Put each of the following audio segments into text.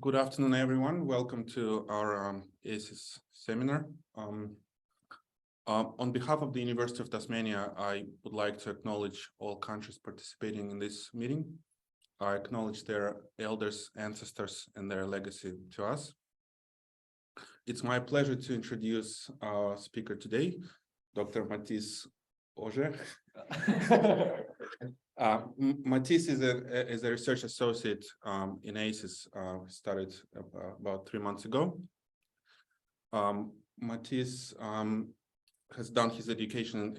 Good afternoon, everyone. Welcome to our ACEAS seminar. On behalf of the University of Tasmania, I would like to acknowledge all countries participating in this meeting. I acknowledge their elders, ancestors, and their legacy to us. It's my pleasure to introduce our speaker today, Dr. Mattis Auger. Mattis is a research associate in ACEAS, started about 3 months ago. Mattis has done his education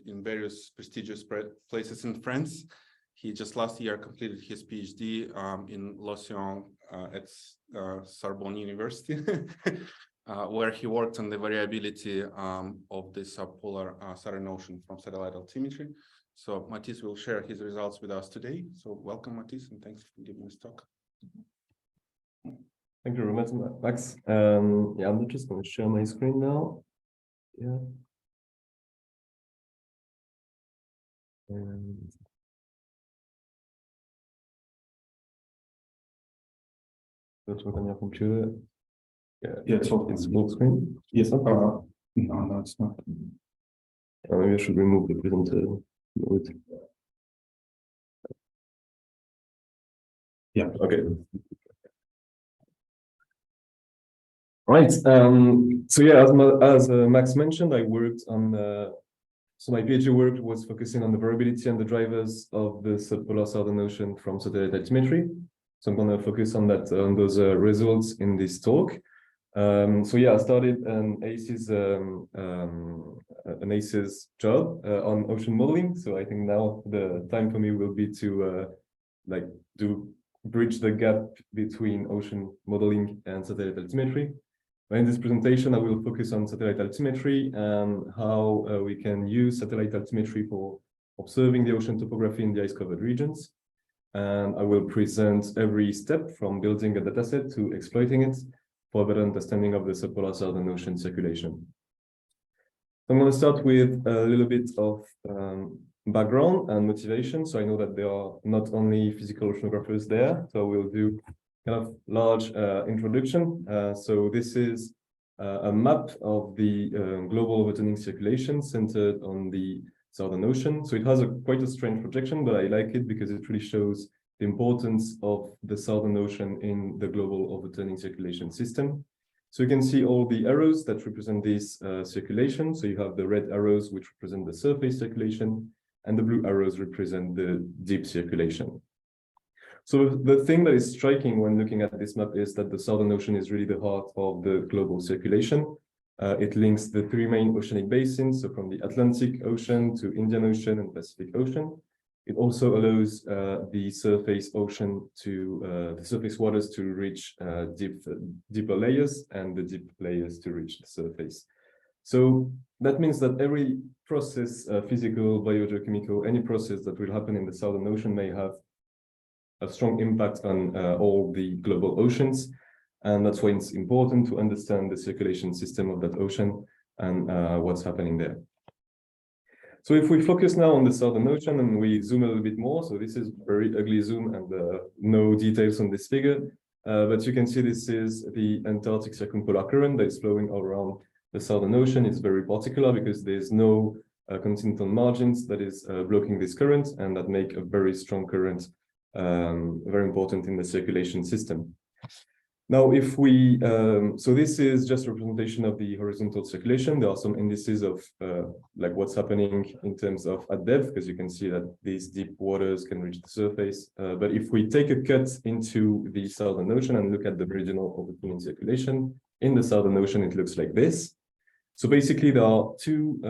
in various prestigious places in France. He just last year completed his PhD in Lausanne at Sorbonne University, where he worked on the variability of the subpolar Southern Ocean from satellite altimetry. So Mattis will share his results with us today. So welcome, Mattis, and thanks for giving this talk. Thank you very much, Max. Yeah, I'm just going to share my screen now. Yeah. And that's what on your computer. Yeah, it's full screen. Yes, no, it's not. Maybe I should remove the presenter mode. Yeah, okay. Right. So yeah, as Max mentioned, I worked on so my PhD work was focusing on the variability and the drivers of the subpolar Southern Ocean from satellite altimetry. So I'm going to focus on that, on those results in this talk. So yeah, I started an ACEAS job on ocean modeling. So I think now the time for me will be to bridge the gap between ocean modeling and satellite altimetry. In this presentation, I will focus on satellite altimetry and how we can use satellite altimetry for observing the ocean topography in the ice-covered regions. And I will present every step from building a dataset to exploiting it for a better understanding of the subpolar Southern Ocean circulation. I'm going to start with a little bit of background and motivation. So I know that there are not only physical oceanographers there, so I will do kind of large introduction. So this is a map of the global overturning circulation centered on the Southern Ocean. So it has quite a strange projection, but I like it because it really shows the importance of the Southern Ocean in the global overturning circulation system. So you can see all the arrows that represent this circulation. So you have the red arrows, which represent the surface circulation, and the blue arrows represent the deep circulation. So the thing that is striking when looking at this map is that the Southern Ocean is really the heart of the global circulation. It links the three main oceanic basins, so from the Atlantic Ocean to Indian Ocean and Pacific Ocean. It also allows the surface ocean to the surface waters to reach deeper layers and the deep layers to reach the surface. So that means that every process, physical, biogeochemical, any process that will happen in the Southern Ocean may have a strong impact on all the global oceans. And that's why it's important to understand the circulation system of that ocean and what's happening there. So if we focus now on the Southern Ocean and we zoom a little bit more, so this is very ugly zoom and no details on this figure, but you can see this is the Antarctic circumpolar current that is flowing all around the Southern Ocean. It's very particular because there's no continental margins that is blocking this current, and that make a very strong current very important in the circulation system. Now, if we, so this is just a representation of the horizontal circulation. There are some indices of like what's happening in terms of at depth, because you can see that these deep waters can reach the surface. But if we take a cut into the Southern Ocean and look at the meridional overturning circulation in the Southern Ocean, it looks like this. So basically, there are two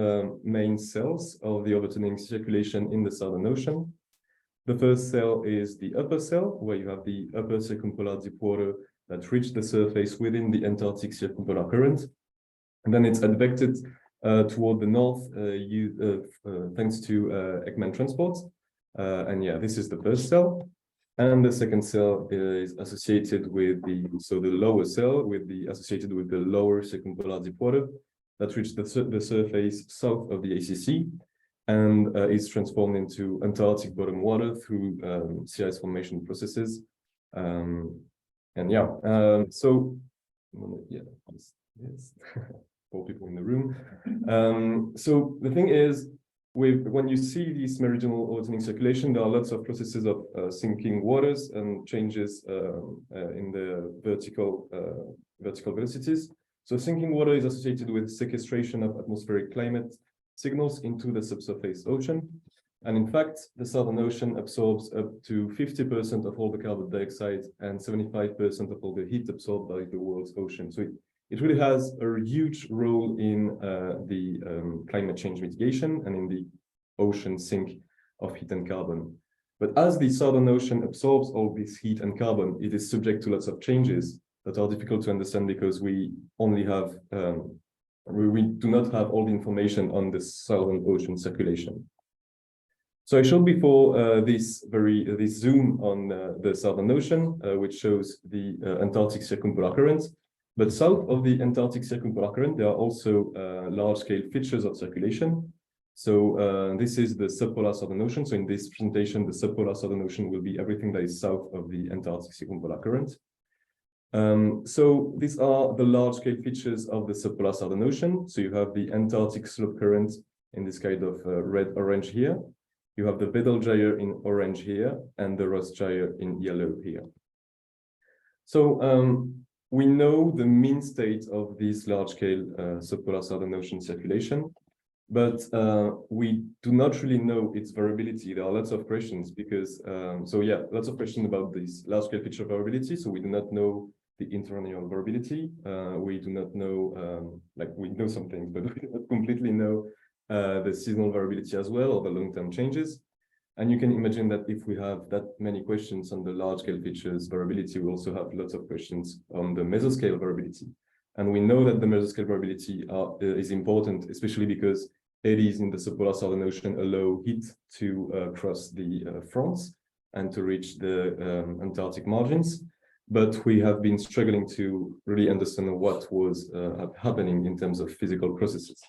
main cells of the overturning circulation in the Southern Ocean. The first cell is the upper cell, where you have the upper circumpolar deep water that reach the surface within the Antarctic circumpolar current. And then it's advected toward the north thanks to Ekman transport. And yeah, this is the first cell. And the second cell is associated with the lower cell associated with the lower circumpolar deep water that reach the surface south of the ACC. And is transformed into Antarctic bottom water through sea ice formation processes. And yeah, so yeah, yes, 4 people in the room. So the thing is, when you see this meridional ozoning circulation, there are lots of processes of sinking waters and changes in the vertical velocities. So sinking water is associated with sequestration of atmospheric climate signals into the subsurface ocean. And in fact, the Southern Ocean absorbs up to 50% of all the carbon dioxide and 75% of all the heat absorbed by the world's ocean. So it really has a huge role in the climate change mitigation and in the ocean sink of heat and carbon. But as the Southern Ocean absorbs all this heat and carbon, it is subject to lots of changes that are difficult to understand because we only have, we do not have all the information on the Southern Ocean circulation. So I showed before this zoom on the Southern Ocean, which shows the Antarctic circumpolar current. But south of the Antarctic circumpolar current, there are also large-scale features of circulation. So this is the subpolar Southern Ocean. So in this presentation, the subpolar Southern Ocean will be everything that is south of the Antarctic circumpolar current. So these are the large-scale features of the subpolar Southern Ocean. So you have the Antarctic slope current in this kind of red-orange here. You have the Weddell Gyre in orange here, and the Ross Gyre in yellow here. So we know the mean state of this large-scale subpolar Southern Ocean circulation, but we do not really know its variability. There are lots of questions because, so yeah, lots of questions about this large-scale feature variability. So we do not know the interannual variability. We do not know, like we know some things, but we do not completely know the seasonal variability as well, or the long-term changes. And you can imagine that if we have that many questions on the large-scale features variability, we also have lots of questions on the mesoscale variability. And we know that the mesoscale variability is important, especially because eddies in the subpolar Southern Ocean allow heat to cross the fronts and to reach the Antarctic margins. But we have been struggling to really understand what was happening in terms of physical processes.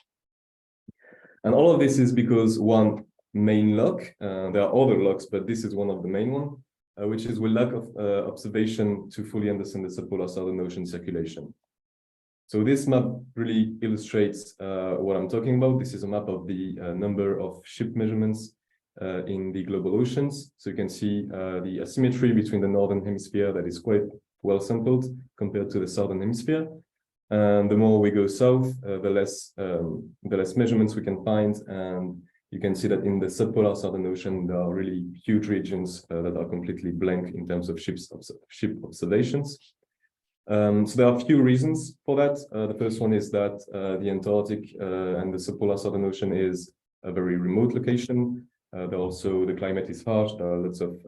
And all of this is because one main lock, there are other locks, but this is one of the main one, which is with lack of observation to fully understand the subpolar Southern Ocean circulation. So this map really illustrates what I'm talking about. This is a map of the number of ship measurements in the global oceans. So you can see the asymmetry between the Northern Hemisphere that is quite well sampled compared to the Southern Hemisphere. And the more we go south, the less measurements we can find. And you can see that in the subpolar Southern Ocean, there are really huge regions that are completely blank in terms of ship observations. So there are a few reasons for that. The first one is that the Antarctic and the subpolar Southern Ocean is a very remote location. Also, the climate is harsh. There are lots of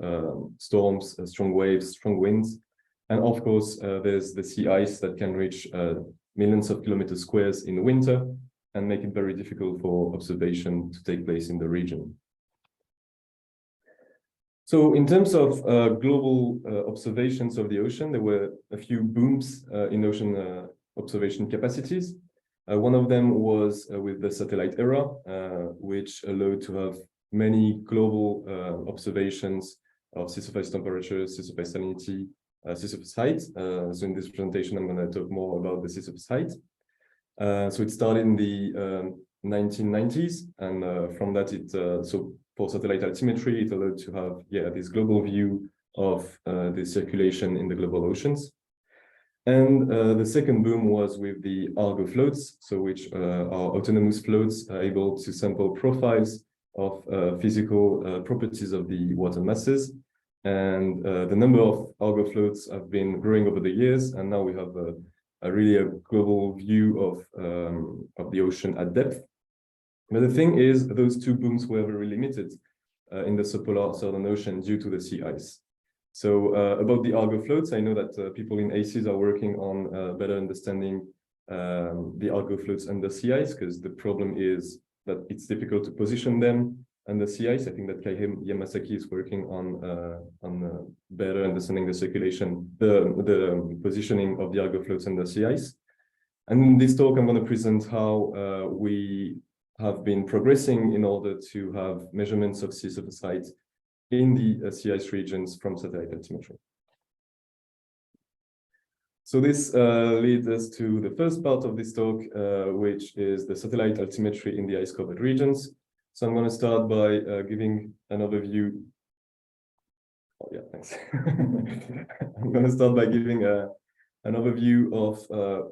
storms, strong waves, strong winds. And of course, there's the sea ice that can reach millions of kilometers squares in the winter and make it very difficult for observation to take place in the region. So in terms of global observations of the ocean, there were a few booms in ocean observation capacities. One of them was with the satellite era, which allowed to have many global observations of sea surface temperature, sea surface salinity, sea surface height. So in this presentation, I'm going to talk more about the sea surface height. So it started in the 1990s, and from that, so for satellite altimetry, it allowed to have this global view of the circulation in the global oceans. And the second boom was with the Auger floats, so which are autonomous floats able to sample profiles of physical properties of the water masses. And the number of Auger floats have been growing over the years, and now we have a global view of the ocean at depth. But the thing is, those two booms were very limited in the subpolar Southern Ocean due to the sea ice. So about the Auger floats, I know that people in ACEAS are working on better understanding the Auger floats under sea ice, because the problem is that it's difficult to position them under sea ice. I think that Kai Yamasaki is working on better understanding the circulation, the positioning of the Auger floats under sea ice. And in this talk, I'm going to present how we have been progressing in order to have measurements of sea surface height in the sea ice regions from satellite altimetry. So this leads us to the first part of this talk, which is the satellite altimetry in the ice-covered regions. So I'm going to start by giving an overview. Oh yeah, thanks. I'm going to start by giving an overview of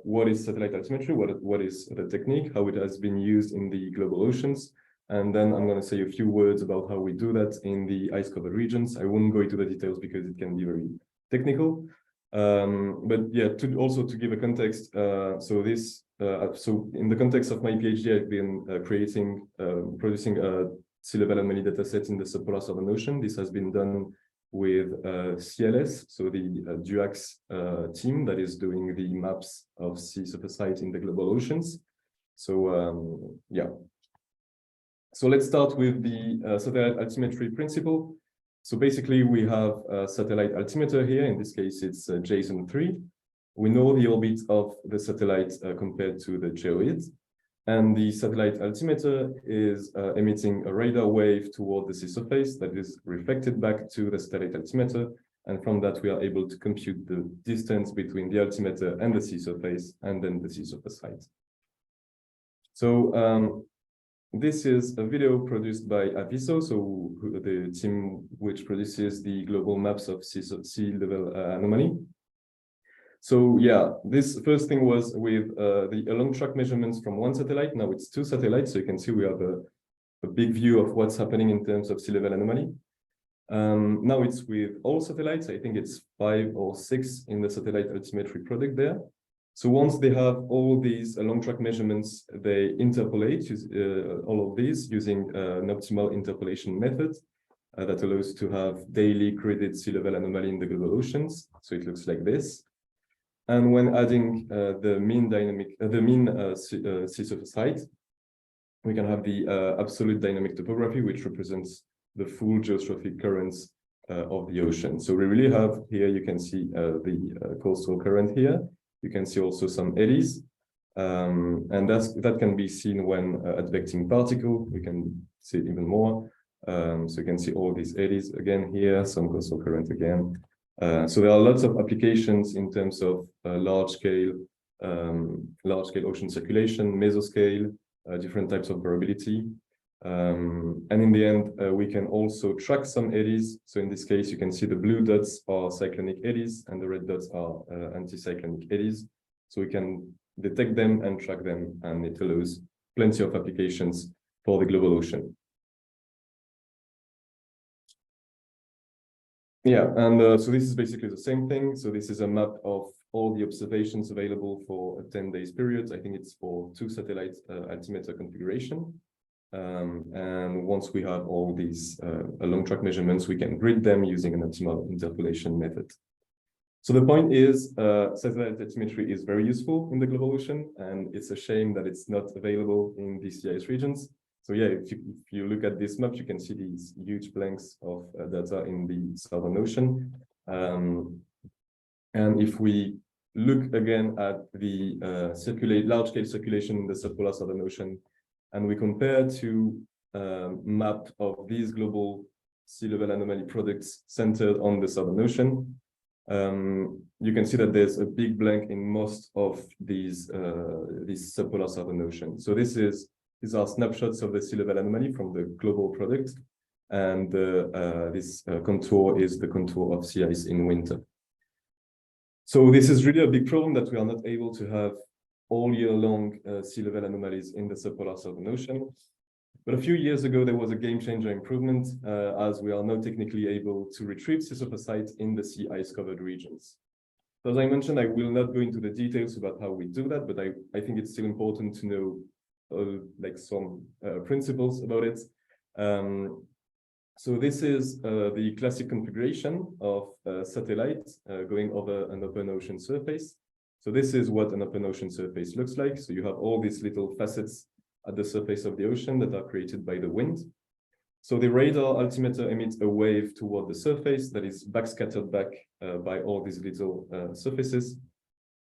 what is satellite altimetry, what is the technique, how it has been used in the global oceans. And then I'm going to say a few words about how we do that in the ice-covered regions. I won't go into the details because it can be very technical. But yeah, to give a context, so in the context of my PhD, I've been producing a sea level anomaly dataset in the subpolar Southern Ocean. This has been done with CLS, so the DUAX team that is doing the maps of sea surface height in the global oceans. So yeah. So let's start with the satellite altimetry principle. So basically, we have a satellite altimeter here. In this case, it's JSON3. We know the orbit of the satellite compared to the geoid. And the satellite altimeter is emitting a radar wave toward the sea surface that is reflected back to the satellite altimeter. And from that, we are able to compute the distance between the altimeter and the sea surface, and then the sea surface height. So this is a video produced by Aviso, so the team which produces the global maps of sea level anomaly. So yeah, this first thing was with the along track measurements from one satellite. Now it's two satellites, so you can see we have a big view of what's happening in terms of sea level anomaly. Now it's with all satellites. I think it's 5 or 6 in the satellite altimetry product there. So once they have all these long track measurements, they interpolate all of these using an optimal interpolation method that allows to have daily gridded sea level anomaly in the global oceans. So it looks like this. And when adding the mean sea surface height, we can have the absolute dynamic topography, which represents the full geostrophic currents of the ocean. So we really have here, you can see the coastal current here. You can see also some eddies, and that can be seen when advecting particle. We can see it even more. So you can see all these eddies again here, some coastal current again. So there are lots of applications in terms of large-scale ocean circulation, mesoscale, different types of variability. And in the end, we can also track some eddies. So in this case, you can see the blue dots are cyclonic eddies and the red dots are anticyclonic eddies. So we can detect them and track them, and it allows plenty of applications for the global ocean. Yeah, and so this is basically the same thing. So this is a map of all the observations available for a 10 days period. I think it's for 2 satellite altimeter configuration. And once we have all these long track measurements, we can grid them using an optimal interpolation method. So the point is, satellite altimetry is very useful in the global ocean, and it's a shame that it's not available in the CIS regions. So yeah, if you look at this map, you can see these huge blanks of data in the Southern Ocean. And if we look again at the large-scale circulation in the subpolar Southern Ocean, and we compare to map of these global sea level anomaly products centered on the Southern Ocean, you can see that there's a big blank in most of these subpolar Southern Ocean. So these are snapshots of the sea level anomaly from the global product, and this contour is the contour of sea ice in winter. So this is really a big problem that we are not able to have all year long sea level anomalies in the subpolar Southern Ocean. But a few years ago, there was a game changer improvement as we are now technically able to retrieve sea surface height in the sea ice covered regions. So as I mentioned, I will not go into the details about how we do that, but I think it's still important to know like some principles about it. So this is the classic configuration of satellite going over an open ocean surface. So this is what an open ocean surface looks like. So you have all these little facets at the surface of the ocean that are created by the wind. So the radar altimeter emits a wave toward the surface that is backscattered back by all these little surfaces.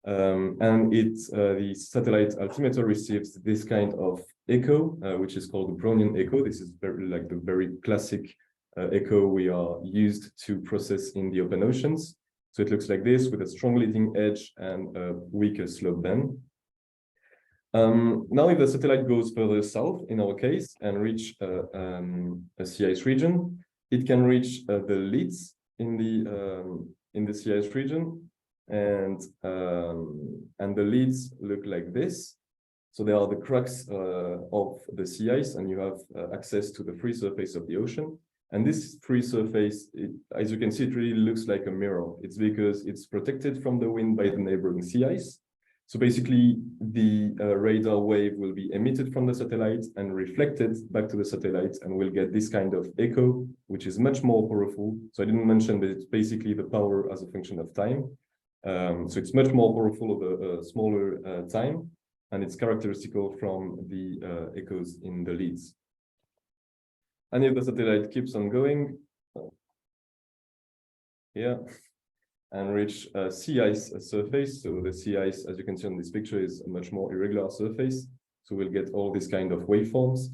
And the satellite altimeter receives this kind of echo, which is called the Brownian echo. This is the very classic echo we are used to process in the open oceans. So it looks like this with a strong leading edge and a weaker slope band. Now, if the satellite goes further south, in our case, and reach a sea ice region, it can reach the leads in the sea ice region, and the leads look like this. So they are the cracks of the sea ice, and you have access to the free surface of the ocean. And this free surface, as you can see, it really looks like a mirror. It's because it's protected from the wind by the neighboring sea ice. So basically, the radar wave will be emitted from the satellite and reflected back to the satellite, and we'll get this kind of echo, which is much more powerful. So I didn't mention, but it's basically the power as a function of time. So it's much more powerful of a smaller time, and it's characteristical from the echoes in the leads. And if the satellite keeps on going, and reach sea ice surface. So the sea ice, as you can see on this picture, is a much more irregular surface. So we'll get all these kind of waveforms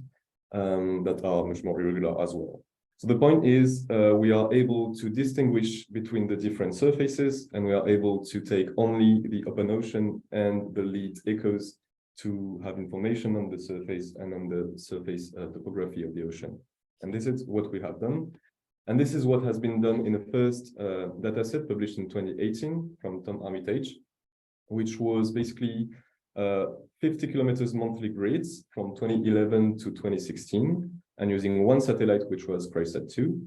that are much more irregular as well. So the point is we are able to distinguish between the different surfaces, and we are able to take only the open ocean and the lead echoes to have information on the surface and on the surface topography of the ocean. And this is what we have done. And this is what has been done in the first dataset published in 2018 from Tom Armitage, which was basically 50 kilometers monthly grids from 2011 to 2016, and using one satellite, which was CRYSAT-2.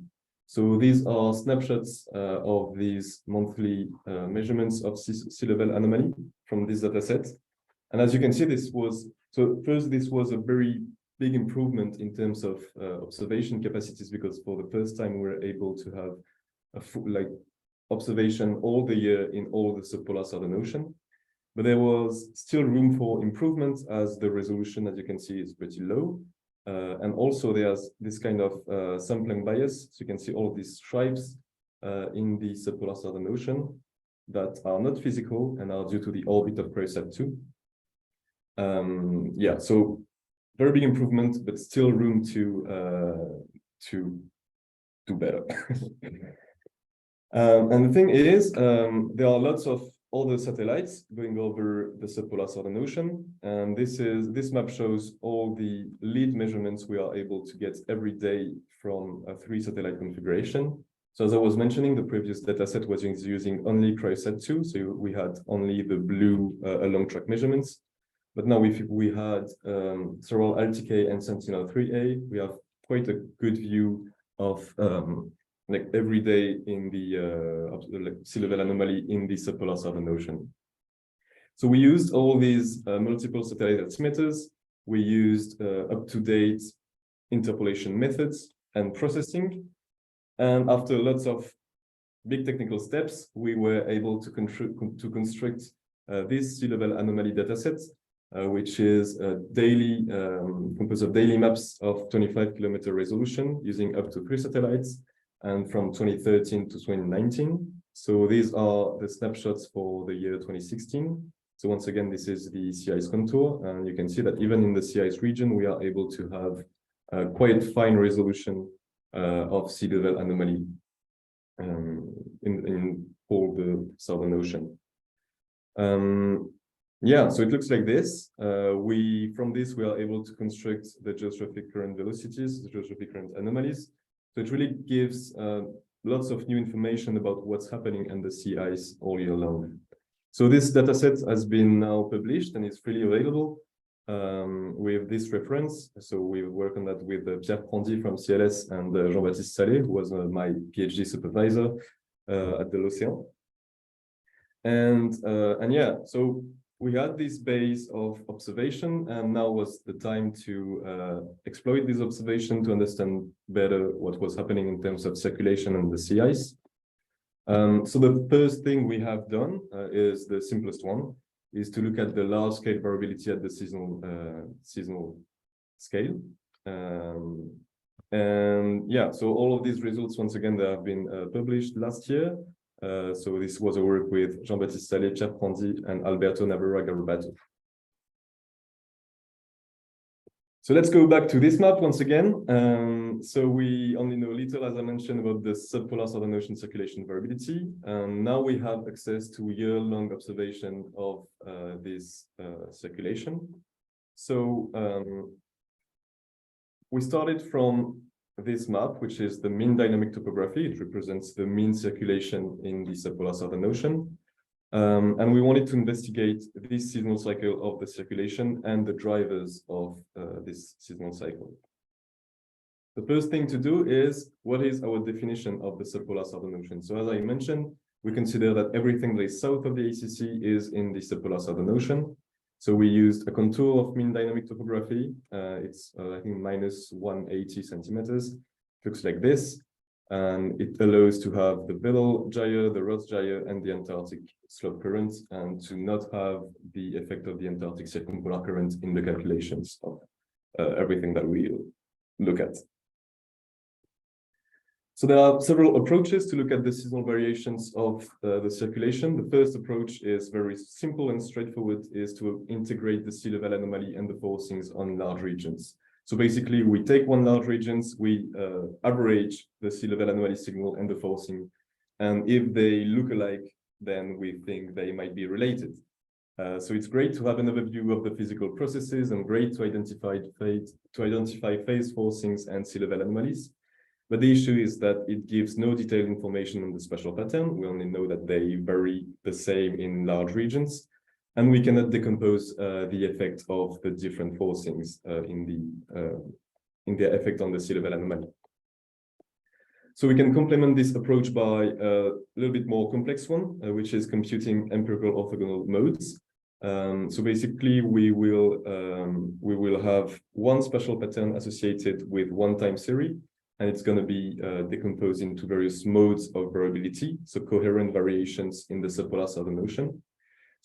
So these are snapshots of these monthly measurements of sea level anomaly from this dataset. And as you can see, this was a very big improvement in terms of observation capacities, because for the first time we were able to have a full observation all the year in all the subpolar Southern Ocean. But there was still room for improvement, as the resolution, as you can see, is pretty low. And also there's this kind of sampling bias. So you can see all of these stripes in the subpolar Southern Ocean that are not physical and are due to the orbit of CRYSAT-2. So very big improvement, but still room to do better. And the thing is, there are lots of other satellites going over the subpolar Southern Ocean, and this map shows all the lead measurements we are able to get every day from a 3-satellite configuration. So as I was mentioning, the previous dataset was using only CRYSAT-2, so we had only the blue along track measurements. But now if we had several LTK and Sentinel-3A, we have quite a good view of every day in the sea level anomaly in the subpolar Southern Ocean. So we used all these multiple satellite altimeters. We used up-to-date interpolation methods and processing. And after lots of big technical steps, we were able to construct this sea level anomaly dataset, which is composed of daily maps of 25-kilometer resolution using up to 3 satellites, and from 2013 to 2019. So these are the snapshots for the year 2016. So once again, this is the sea ice contour, and you can see that even in the sea ice region, we are able to have quite fine resolution of sea level anomaly in all the Southern Ocean. So it looks like this. From this, we are able to construct the geostrophic current velocities, the geostrophic current anomalies. So it really gives lots of new information about what's happening in the sea ice all year long. So this dataset has been now published and is freely available with this reference. So we work on that with Pierre Prandy from CLS and Jean-Baptiste Salé, who was my PhD supervisor at the l'Océan. So we had this base of observation, and now was the time to exploit this observation to understand better what was happening in terms of circulation on the sea ice. So the first thing we have done is the simplest one, is to look at the large-scale variability at the seasonal scale. So all of these results, once again, they have been published last year. So this was a work with Jean-Baptiste Salé, Pierre Prandy, and Alberto Navarra Garbato. So let's go back to this map once again. So we only know little, as I mentioned, about the subpolar Southern Ocean circulation variability. Now we have access to year-long observation of this circulation. So we started from this map, which is the mean dynamic topography. It represents the mean circulation in the subpolar Southern Ocean. And we wanted to investigate this seasonal cycle of the circulation and the drivers of this seasonal cycle. The first thing to do is, what is our definition of the subpolar Southern Ocean? So as I mentioned, we consider that everything that is south of the ACC is in the subpolar Southern Ocean. So we used a contour of mean dynamic topography. It's, I think, minus 180 centimeters. It looks like this. And it allows to have the Weddell gyre, the Ross gyre, and the Antarctic slope current, and to not have the effect of the Antarctic circumpolar current in the calculations of everything that we look at. So there are several approaches to look at the seasonal variations of the circulation. The first approach is very simple and straightforward, is to integrate the sea level anomaly and the forcings on large regions. So basically, we take one large region, we average the sea level anomaly signal and the forcing, and if they look alike, then we think they might be related. So it's great to have an overview of the physical processes and great to identify phase forcings and sea level anomalies. But the issue is that it gives no detailed information on the spatial pattern. We only know that they vary the same in large regions. And we cannot decompose the effect of the different forcings in their effect on the sea level anomaly. So we can complement this approach by a little bit more complex one, which is computing empirical orthogonal modes. So basically, we will have one spatial pattern associated with one time series, and it's going to be decomposed into various modes of variability, so coherent variations in the subpolar Southern Ocean.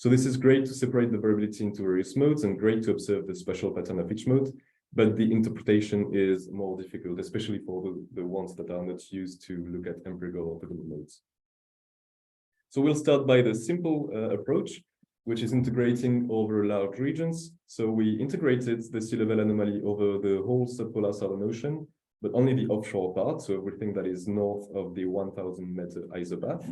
So this is great to separate the variability into various modes and great to observe the spatial pattern of each mode, but the interpretation is more difficult, especially for the ones that are not used to look at empirical orthogonal modes. So we'll start by the simple approach, which is integrating over large regions. So we integrated the sea level anomaly over the whole subpolar Southern Ocean, but only the offshore part, so everything that is north of the 1,000-meter isopath.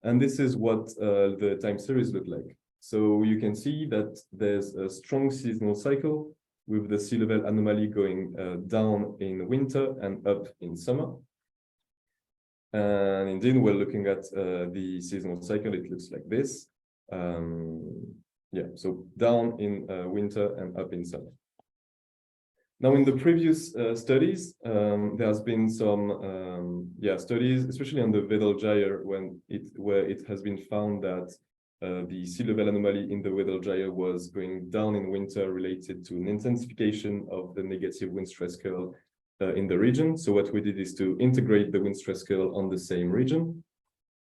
And this is what the time series look like. So you can see that there's a strong seasonal cycle with the sea level anomaly going down in winter and up in summer. And indeed, we're looking at the seasonal cycle. It looks like this. Yeah, so down in winter and up in summer. Now, in the previous studies, there has been some studies, especially on the Weddell gyre, where it has been found that the sea level anomaly in the Weddell gyre was going down in winter related to an intensification of the negative wind stress curl in the region. So what we did is to integrate the wind stress curl on the same region.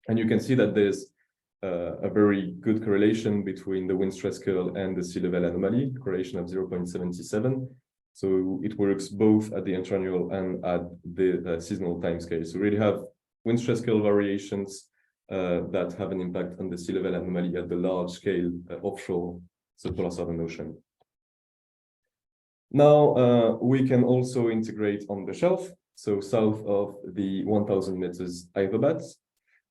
And you can see that there's a very good correlation between the wind stress curl and the sea level anomaly, correlation of 0.77. So it works both at the intraannual and at the seasonal timescale. So we really have wind stress curl variations that have an impact on the sea level anomaly at the large scale offshore subpolar Southern Ocean. Now we can also integrate on the shelf, so south of the 1,000 meters isobaths.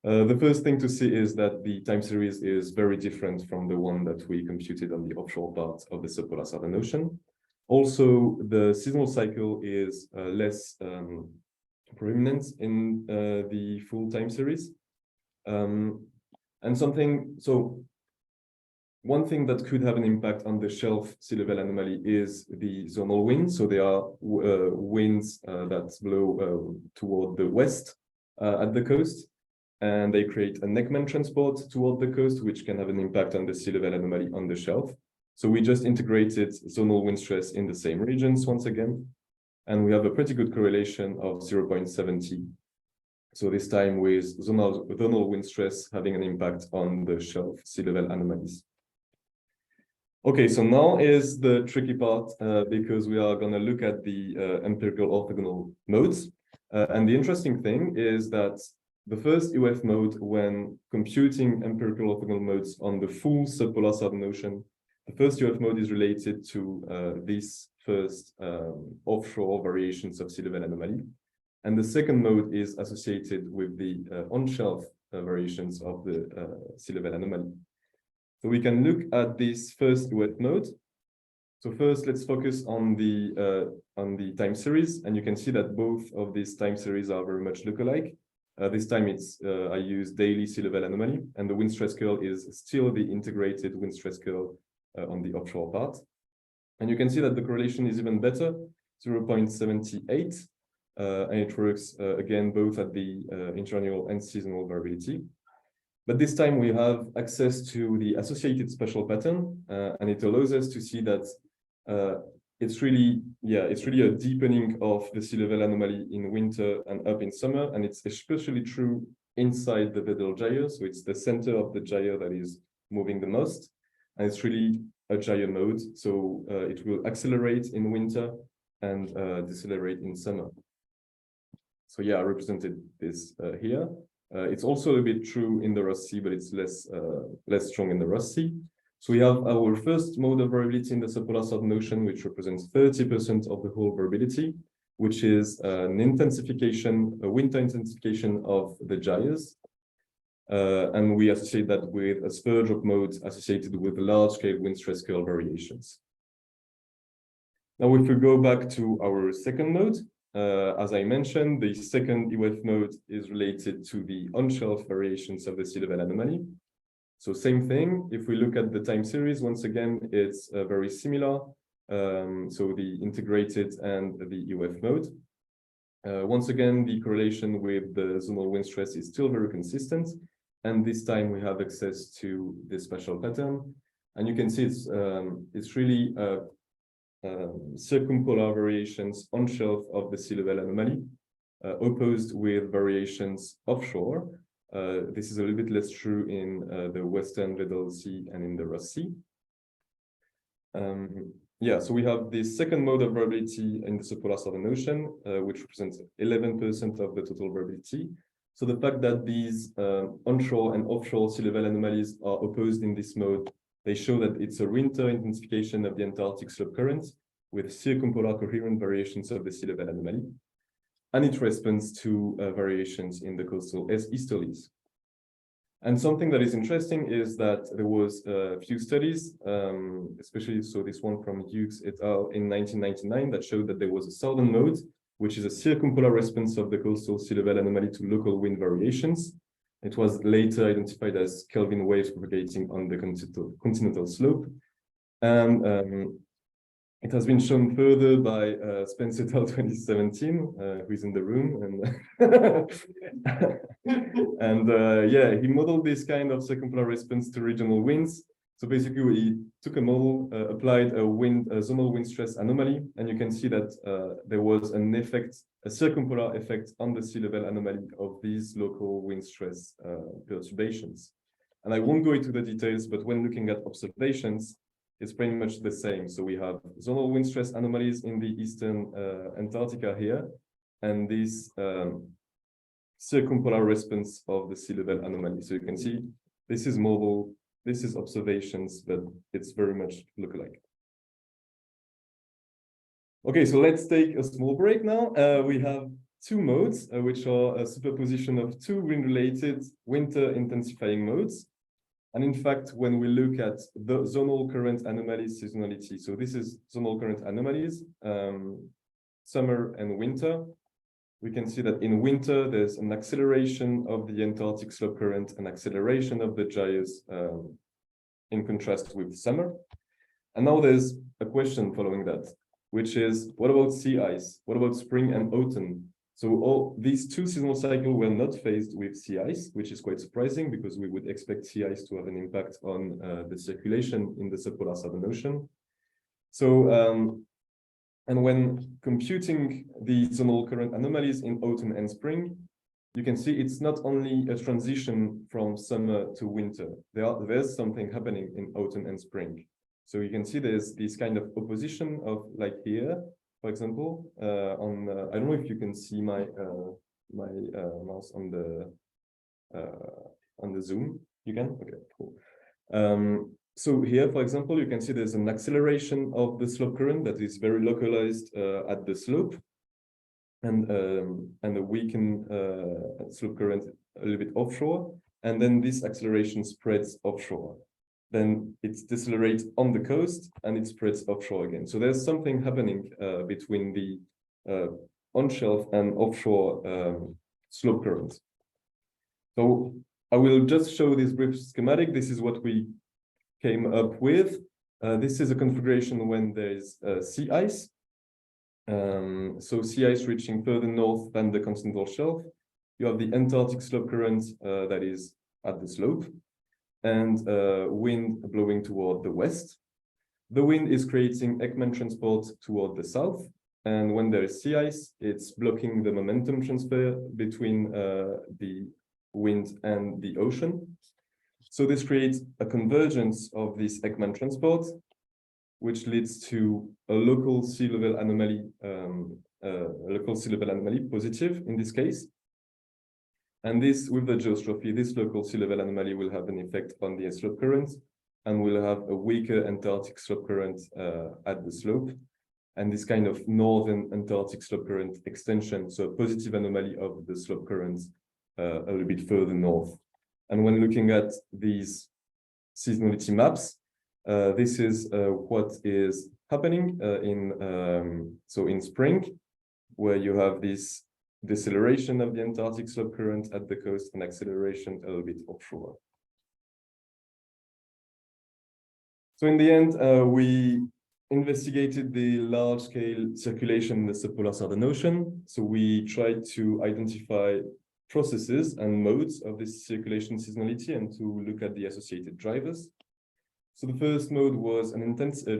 The first thing to see is that the time series is very different from the one that we computed on the offshore part of the subpolar Southern Ocean. Also, the seasonal cycle is less prominent in the full time series. One thing that could have an impact on the shelf sea level anomaly is the zonal winds. So there are winds that blow toward the west at the coast, and they create a Neckman transport toward the coast, which can have an impact on the sea level anomaly on the shelf. So we just integrated zonal wind stress in the same regions once again, and we have a pretty good correlation of 0.70. So this time with zonal wind stress having an impact on the shelf sea level anomalies. Okay, so now is the tricky part because we are going to look at the empirical orthogonal modes. And the interesting thing is that the first UF mode, when computing empirical orthogonal modes on the full subpolar Southern Ocean, the first UF mode is related to this first offshore variations of sea level anomaly. And the second mode is associated with the on-shelf variations of the sea level anomaly. So we can look at this first UF mode. So first, let's focus on the time series, and you can see that both of these time series are very much lookalike. This time I use daily sea level anomaly, and the wind stress curl is still the integrated wind stress curl on the offshore part. And you can see that the correlation is even better, 0.78, and it works again both at the interannual and seasonal variability. But this time we have access to the associated spatial pattern, and it allows us to see that it's really a deepening of the sea level anomaly in winter and up in summer, and it's especially true inside the Weddell gyre. So it's the center of the gyre that is moving the most, and it's really a gyre mode. So it will accelerate in winter and decelerate in summer. So yeah, I represented this here. It's also a bit true in the Ross Sea, but it's less strong in the Ross Sea. So we have our first mode of variability in the subpolar Southern Ocean, which represents 30% of the whole variability, which is an intensification, a winter intensification of the gyres. And we associate that with a spur drop mode associated with large-scale wind stress curl variations. Now, if we go back to our second mode, as I mentioned, the second UF mode is related to the on-shelf variations of the sea level anomaly. So same thing, if we look at the time series, once again, it's very similar. So the integrated and the UF mode. Once again, the correlation with the zonal wind stress is still very consistent. And this time we have access to the spatial pattern. And you can see it's really circumpolar variations on shelf of the sea level anomaly, opposed with variations offshore. This is a little bit less true in the Western Weddell Sea and in the Ross Sea. Yeah, so we have the second mode of variability in the subpolar Southern Ocean, which represents 11% of the total variability. So the fact that these onshore and offshore sea level anomalies are opposed in this mode, they show that it's a winter intensification of the Antarctic slope current with circumpolar coherent variations of the sea level anomaly. And it responds to variations in the coastal easterlies. And something that is interesting is that there was a few studies, especially so this one from Hughes et al. In 1999 that showed that there was a southern mode, which is a circumpolar response of the coastal sea level anomaly to local wind variations. It was later identified as Kelvin waves propagating on the continental slope. And it has been shown further by Spencer et al. 2017, who is in the room. And, yeah, he modeled this kind of circumpolar response to regional winds. So basically, he took a model, applied a zonal wind stress anomaly, and you can see that there was an effect, a circumpolar effect on the sea level anomaly of these local wind stress perturbations. And I won't go into the details, but when looking at observations, it's pretty much the same. So we have zonal wind stress anomalies in the eastern Antarctica here, and this circumpolar response of the sea level anomaly. So you can see this is model, this is observations, but it's very much lookalike. Okay, so let's take a small break now. We have two modes, which are a superposition of two wind-related winter intensifying modes. And in fact, when we look at the zonal current anomalies seasonality, so this is zonal current anomalies, summer and winter, we can see that in winter, there's an acceleration of the Antarctic slope current, an acceleration of the gyres in contrast with summer. And now there's a question following that, which is, what about sea ice? What about spring and autumn? So all these two seasonal cycles were not faced with sea ice, which is quite surprising because we would expect sea ice to have an impact on the circulation in the subpolar Southern Ocean. So, and when computing the zonal current anomalies in autumn and spring, you can see it's not only a transition from summer to winter. There's something happening in autumn and spring. So you can see there's this kind of opposition of, like here, for example, I don't know if you can see my mouse on the Zoom. You can? Okay, cool. So here, for example, you can see there's an acceleration of the slope current that is very localized at the slope, and a weakened slope current a little bit offshore, and then this acceleration spreads offshore. Then it decelerates on the coast and it spreads offshore again. So there's something happening between the on-shelf and offshore slope currents. So I will just show this brief schematic. This is what we came up with. This is a configuration when there is sea ice. So sea ice reaching further north than the continental shelf. You have the Antarctic slope current that is at the slope, and wind blowing toward the west. The wind is creating Ekman transport toward the south. And when there is sea ice, it's blocking the momentum transfer between the wind and the ocean. So this creates a convergence of this Ekman transport, which leads to a local sea level anomaly, positive in this case. And this, with the geostrophy, this local sea level anomaly will have an effect on the slope current, and will have a weaker Antarctic slope current at the slope. And this kind of northern Antarctic slope current extension, so a positive anomaly of the slope currents a little bit further north. And when looking at these seasonality maps, this is what is happening in spring, where you have this deceleration of the Antarctic slope current at the coast and acceleration a little bit offshore. So in the end, we investigated the large-scale circulation in the subpolar Southern Ocean. So we tried to identify processes and modes of this circulation seasonality and to look at the associated drivers. So the first mode was an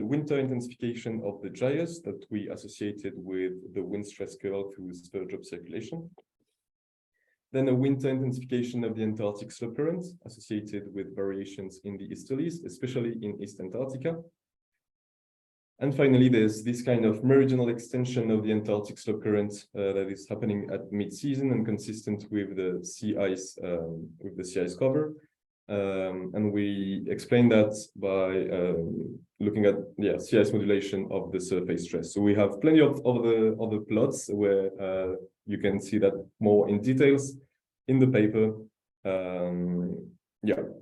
winter intensification of the gyres that we associated with the wind stress curl through spur drop circulation. Then a winter intensification of the Antarctic slope current associated with variations in the easterlies, especially in East Antarctica. And finally, there's this kind of meridional extension of the Antarctic slope current that is happening at mid-season and consistent with the sea ice cover. And we explain that by looking at sea ice modulation of the surface stress. So we have plenty of other plots where you can see that more in details in the paper.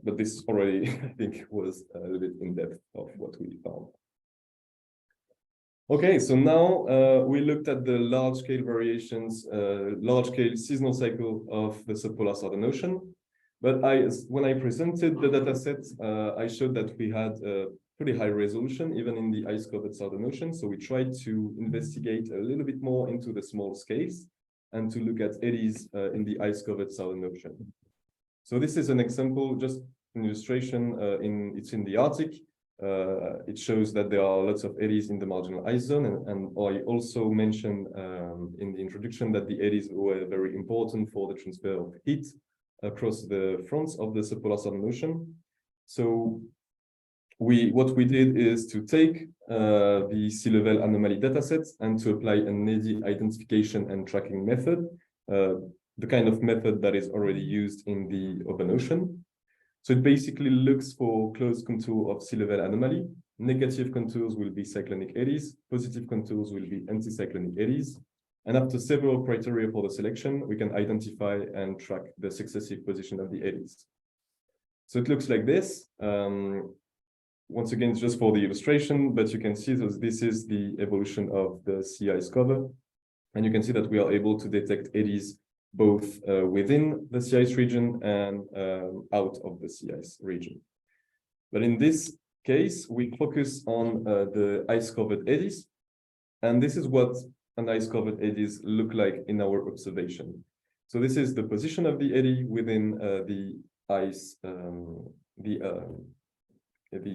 But this already, I think, was a little bit in depth of what we found. Okay, so now we looked at the large-scale variations, large-scale seasonal cycle of the subpolar Southern Ocean. But when I presented the dataset, I showed that we had a pretty high resolution, even in the ice-covered Southern Ocean. So we tried to investigate a little bit more into the small scales and to look at eddies in the ice-covered Southern Ocean. So this is an example, just an illustration. It's in the Arctic. It shows that there are lots of eddies in the marginal ice zone, and I also mentioned in the introduction that the eddies were very important for the transfer of heat across the fronts of the subpolar Southern Ocean. So what we did is to take the sea level anomaly datasets and to apply an eddy identification and tracking method, the kind of method that is already used in the open ocean. So it basically looks for closed contour of sea level anomaly. Negative contours will be cyclonic eddies. Positive contours will be anticyclonic eddies. And after several criteria for the selection, we can identify and track the successive position of the eddies. So it looks like this. Once again, it's just for the illustration, but you can see that this is the evolution of the sea ice cover. And you can see that we are able to detect eddies both within the sea ice region and out of the sea ice region. But in this case, we focus on the ice-covered eddies. And this is what an ice-covered eddies look like in our observation. So this is the position of the eddy within the ice, the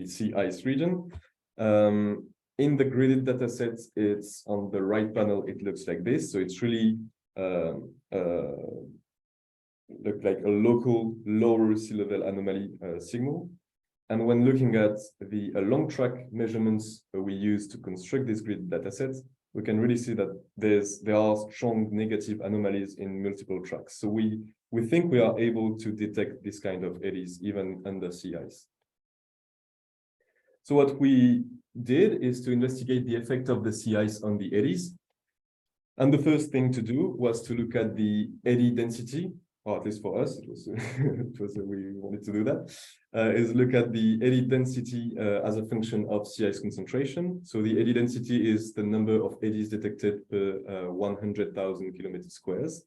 sea ice region. In the gridded data sets, it's on the right panel, it looks like this. So it's really look like a local lower sea level anomaly signal. And when looking at the long track measurements we use to construct this grid dataset, we can really see that there are strong negative anomalies in multiple tracks. So we think we are able to detect this kind of eddies even under sea ice. So what we did is to investigate the effect of the sea ice on the eddies. And the first thing to do was to look at the eddy density, or at least for us, we wanted to do that, is look at the eddy density as a function of sea ice concentration. So the eddy density is the number of eddies detected per 100,000 kilometers squares.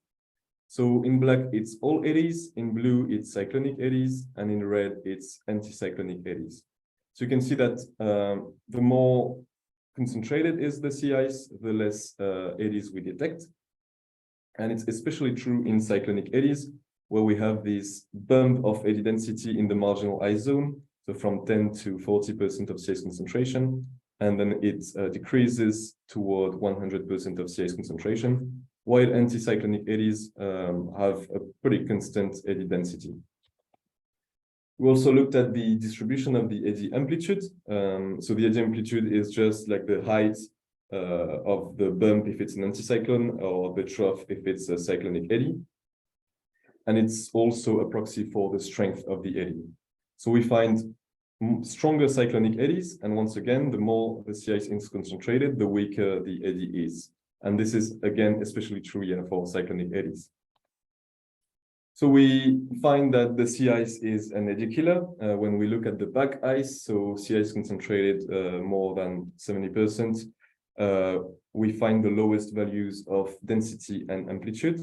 So in black, it's all eddies, in blue, it's cyclonic eddies, and in red, it's anticyclonic eddies. So you can see that the more concentrated is the sea ice, the less eddies we detect. And it's especially true in cyclonic eddies, where we have this bump of eddy density in the marginal ice zone, so from 10 to 40% of sea ice concentration, and then it decreases toward 100% of sea ice concentration, while anticyclonic eddies have a pretty constant eddy density. We also looked at the distribution of the eddy amplitude. So the eddy amplitude is just like the height of the bump if it's an anticyclone, or the trough if it's a cyclonic eddy. And it's also a proxy for the strength of the eddy. So we find stronger cyclonic eddies, and once again, the more the sea ice is concentrated, the weaker the eddy is. And this is, again, especially true for cyclonic eddies. So we find that the sea ice is an eddy killer when we look at the back ice. So sea ice concentrated more than 70%. We find the lowest values of density and amplitude.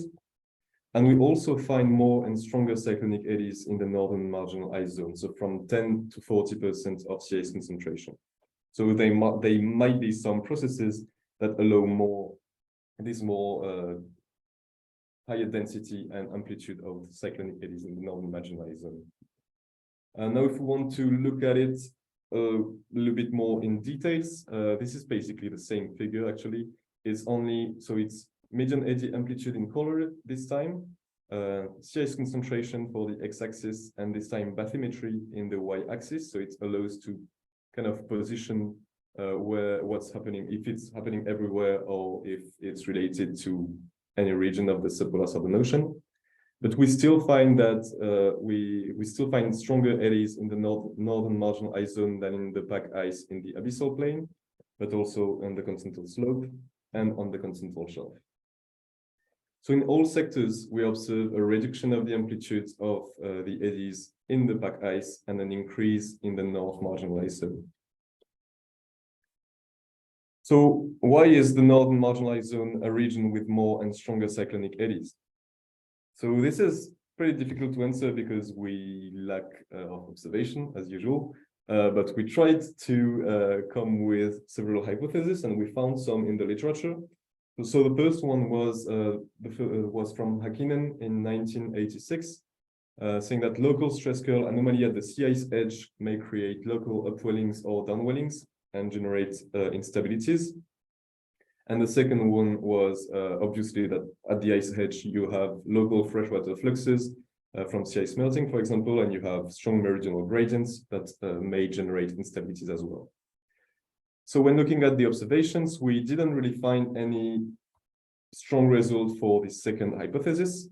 And we also find more and stronger cyclonic eddies in the northern marginal ice zone. So from 10 to 40% of sea ice concentration. So they might be some processes that allow higher density and amplitude of cyclonic eddies in the northern marginal ice zone. Now, if we want to look at it a little bit more in details, this is basically the same figure actually. It's median eddy amplitude in color this time, sea ice concentration for the x-axis, and this time bathymetry in the y-axis. So it allows to kind of position where what's happening, if it's happening everywhere or if it's related to any region of the subpolar Southern Ocean. But we still find that we still find stronger eddies in the northern marginal ice zone than in the back ice in the abyssal plain, but also on the continental slope and on the continental shelf. So in all sectors, we observe a reduction of the amplitude of the eddies in the back ice and an increase in the north marginal ice zone. So why is the northern marginal ice zone a region with more and stronger cyclonic eddies? So this is pretty difficult to answer because we lack observation as usual, but we tried to come with several hypotheses, and we found some in the literature. So the first one was from Häkkinen in 1986, saying that local stress curl anomaly at the sea ice edge may create local upwellings or downwellings and generate instabilities. And the second one was obviously that at the ice edge, you have local freshwater fluxes from sea ice melting, for example, and you have strong meridional gradients that may generate instabilities as well. So when looking at the observations, we didn't really find any strong result for the second hypothesis.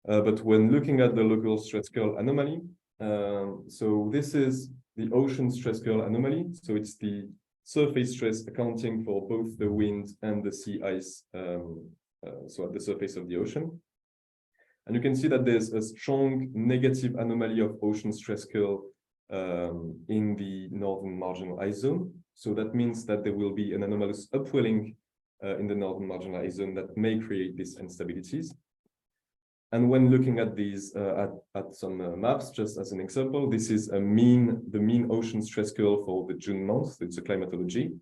But when looking at the local stress curl anomaly, so this is the ocean stress curl anomaly. So it's the surface stress accounting for both the wind and the sea ice, so at the surface of the ocean. And you can see that there's a strong negative anomaly of ocean stress curl in the northern marginal ice zone. So that means that there will be an anomalous upwelling in the northern marginal ice zone that may create these instabilities. And when looking at these at some maps, just as an example, this is the mean ocean stress curl for the June month. It's a climatology,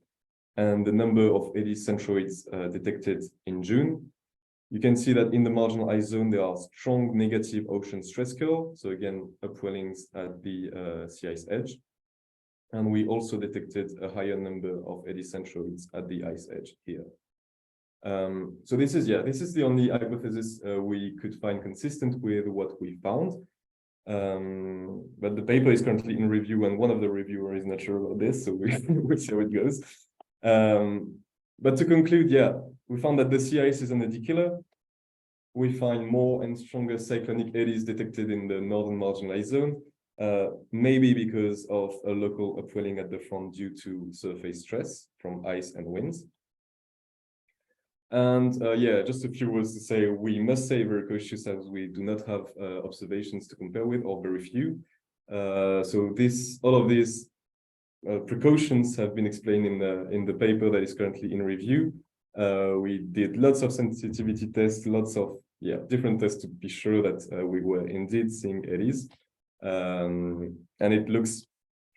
and the number of eddy centroids detected in June. You can see that in the marginal ice zone there are strong negative ocean stress curl. So again, upwellings at the sea ice edge, and we also detected a higher number of eddy centroids at the ice edge here. So this is the only hypothesis we could find consistent with what we found. But the paper is currently in review, and one of the reviewers is not sure about this, so we'll see how it goes. But to conclude, we found that the sea ice is an eddy killer. We find more and stronger cyclonic eddies detected in the northern marginal ice zone, maybe because of a local upwelling at the front due to surface stress from ice and winds. And yeah, just a few words to say, we must stay very cautious as we do not have observations to compare with, or very few. So all of these precautions have been explained in the paper that is currently in review. We did lots of sensitivity tests, lots of different tests to be sure that we were indeed seeing eddies, and it looks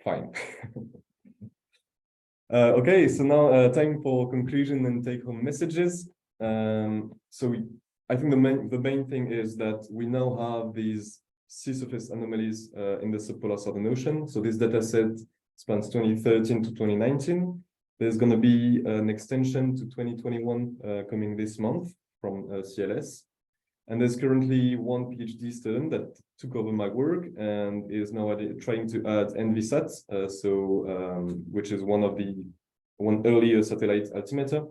fine. Okay, so now time for conclusion and take-home messages. I think the main thing is that we now have these sea surface anomalies in the subpolar Southern Ocean. So this data set spans 2013 to 2019. There's going to be an extension to 2021 coming this month from CLS. And there's currently one PhD student that took over my work and is now trying to add NVSAT, which is one earlier satellite altimeter.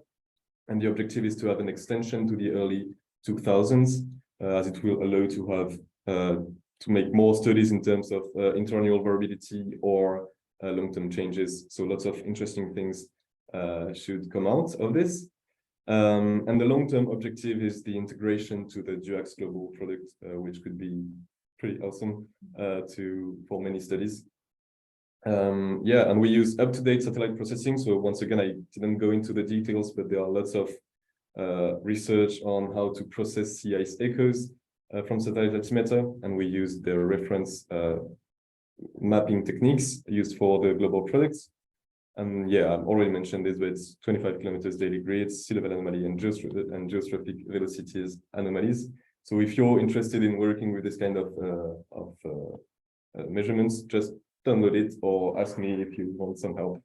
And the objective is to have an extension to the early 2000s, as it will allow to have to make more studies in terms of interannual variability or long-term changes. So lots of interesting things should come out of this. And the long-term objective is the integration to the DUAX global product, which could be pretty awesome for many studies. And we use up-to-date satellite processing. So once again, I didn't go into the details, but there are lots of research on how to process sea ice echoes from satellite altimeter, and we use the reference mapping techniques used for the global products. And yeah, I've already mentioned this, but it's 25 kilometers daily grids, sea level anomaly, and geostrophic velocities anomalies. So if you're interested in working with this kind of measurements, just download it or ask me if you want some help.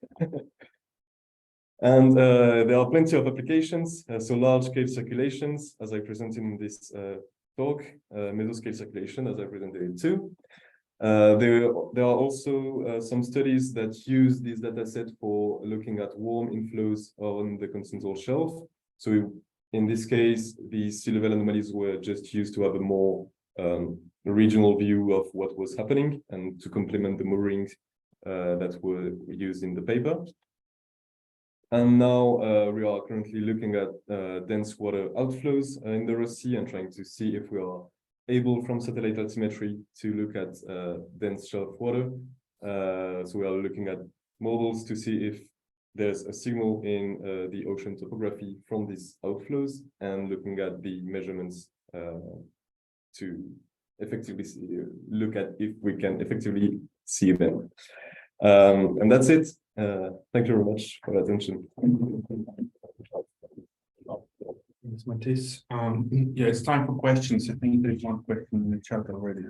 And there are plenty of applications. So large-scale circulations, as I presented in this talk, mesoscale circulation, as I presented it too. There are also some studies that use this data set for looking at warm inflows on the continental shelf. So in this case, the sea level anomalies were just used to have a more regional view of what was happening and to complement the moorings that were used in the paper. And now we are currently looking at dense water outflows in the Ross Sea and trying to see if we are able from satellite altimetry to look at dense shelf water. So we are looking at models to see if there's a signal in the ocean topography from these outflows, and looking at the measurements to effectively look at if we can effectively see them. And that's it. Thank you very much for your attention. Thanks, Mattis. Yeah, it's time for questions. I think there's one question in the chat already.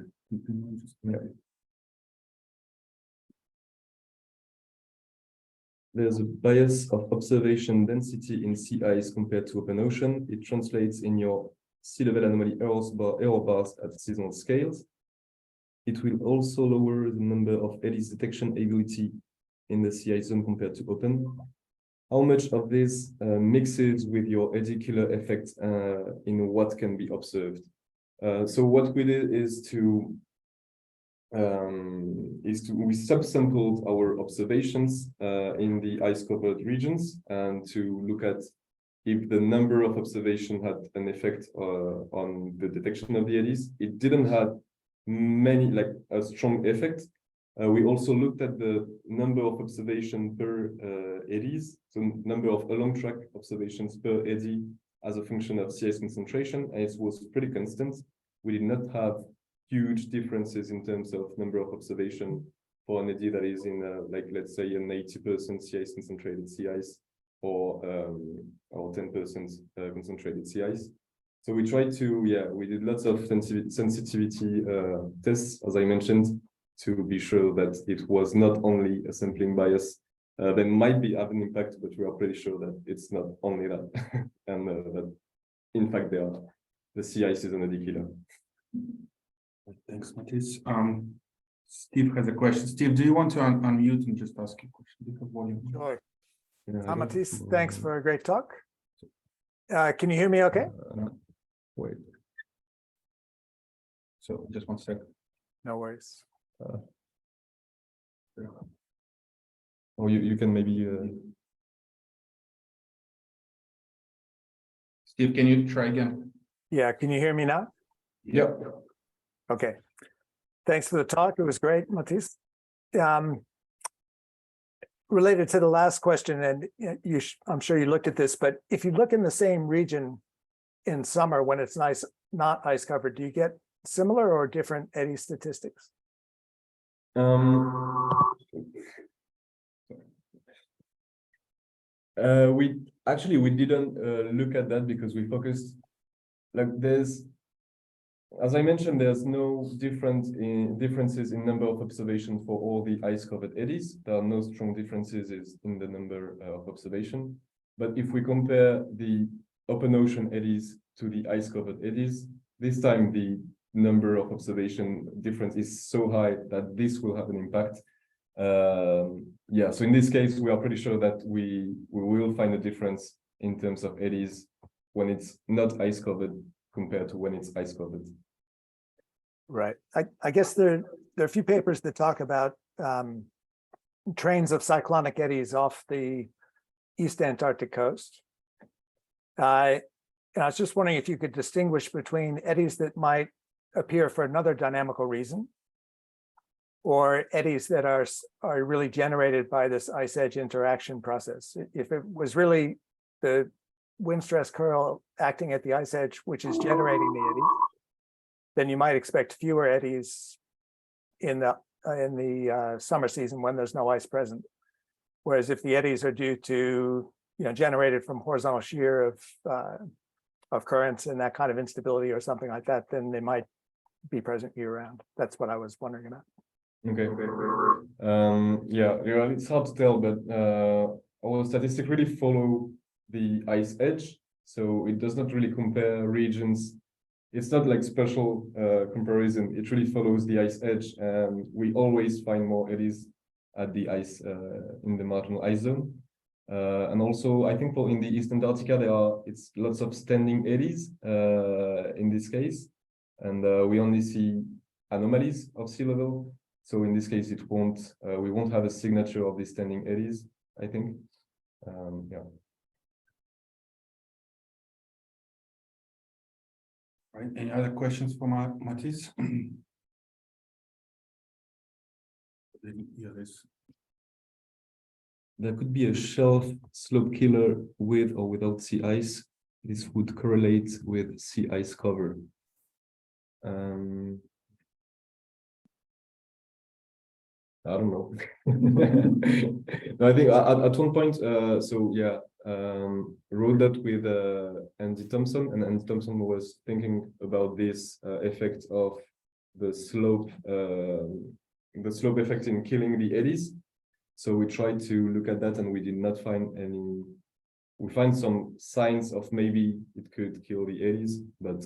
There's a bias of observation density in sea ice compared to open ocean. It translates in your sea level anomaly error bars at seasonal scales. It will also lower the number of eddies detection ability in the sea ice zone compared to open. How much of this mixes with your eddy killer effect in what can be observed? So what we did is we subsampled our observations in the ice-covered regions, and to look at if the number of observations had an effect on the detection of the eddies. It didn't have a strong effect. We also looked at the number of observations per eddies, so number of along track observations per eddy as a function of sea ice concentration, and it was pretty constant. We did not have huge differences in terms of number of observation for an eddy that is in let's say an 80% sea ice concentrated sea ice, or 10% concentrated sea ice. So we tried to, we did lots of sensitivity tests, as I mentioned, to be sure that it was not only a sampling bias that might have an impact, but we are pretty sure that it's not only that, and that in fact the sea ice is an eddy killer. Thanks, Mattis. Steve has a question. Steve, do you want to unmute and just ask a question? Sure. Yeah, Hi, Mattis. Thanks for a great talk. Can you hear me okay? Wait. So just one second. No worries. Or you can maybe. Steve, can you try again? Yeah, can you hear me now? Yeah. Okay. Thanks for the talk. It was great, Mattis. Related to the last question, and I'm sure you looked at this, but if you look in the same region in summer when it's nice, not ice covered, do you get similar or different eddy statistics? We didn't look at that because we focused, like, as I mentioned, there's no differences in number of observations for all the ice-covered eddies. There are no strong differences in the number of observation. But if we compare the open ocean eddies to the ice-covered eddies, this time the number of observation difference is so high that this will have an impact. Yeah, so in this case, we are pretty sure that we will find a difference in terms of eddies when it's not ice-covered compared to when it's ice-covered. Right. I guess there are a few papers that talk about trains of cyclonic eddies off the East Antarctic coast. And I was just wondering if you could distinguish between eddies that might appear for another dynamical reason, or eddies that are really generated by this ice edge interaction process. If it was really the wind stress curl acting at the ice edge, which is generating the eddy, then you might expect fewer eddies in the summer season when there's no ice present. Whereas if the eddies are due to, generated from horizontal shear of currents and that kind of instability or something like that, then they might be present year round. That's what I was wondering about. Okay. Yeah, it's hard to tell, but our statistics really follow the ice edge, so it does not really compare regions. It's not like special comparison. It really follows the ice edge, and we always find more eddies at the ice in the marginal ice zone. And also, I think in the East Antarctica it's lots of standing eddies in this case, and we only see anomalies of sea level. So in this case, we won't have a signature of the standing eddies, I think. Yeah. Right. Any other questions for Mattis? There could be a shelf slope killer with or without sea ice. This would correlate with sea ice cover. I don't know. No, I think at one point, wrote that with Andy Thompson, and Andy Thompson was thinking about this effect of the slope effect in killing the eddies. So we tried to look at that, and we did not find any. We find some signs of maybe it could kill the eddies, but